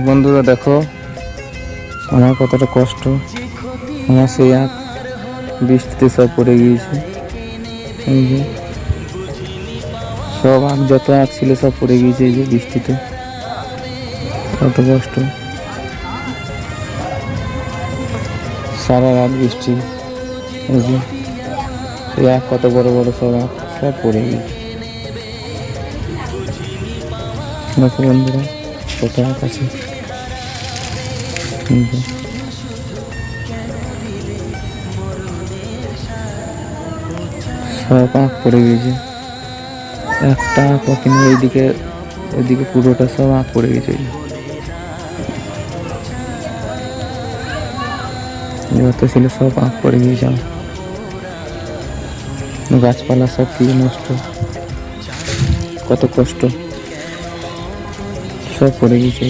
বন্ধুরা দেখো আমার কতটা কষ্ট। আমার সেই আখ বৃষ্টিতে সব পড়ে গিয়েছে। এই যে সব আখ, যত আখ ছিল সব পড়ে গিয়েছে এই যে বৃষ্টিতে। কত কষ্ট, সারা রাত বৃষ্টি। এই যে এই আখ, কত বড় বড় সব আখ সব পড়ে গিয়েছে। দেখো বন্ধুরা কত আখ আছে। এই যে সব আখ পড়ে গিয়েছে, একটা আঁক কিন্তু এইদিকে ওইদিকে পুরোটা সব আঁক পড়ে গেছে। যত ছিল সব আঁক পড়ে গিয়েছে, গাছপালা সব কি নষ্ট, কত কষ্ট, সব পড়ে গেছে।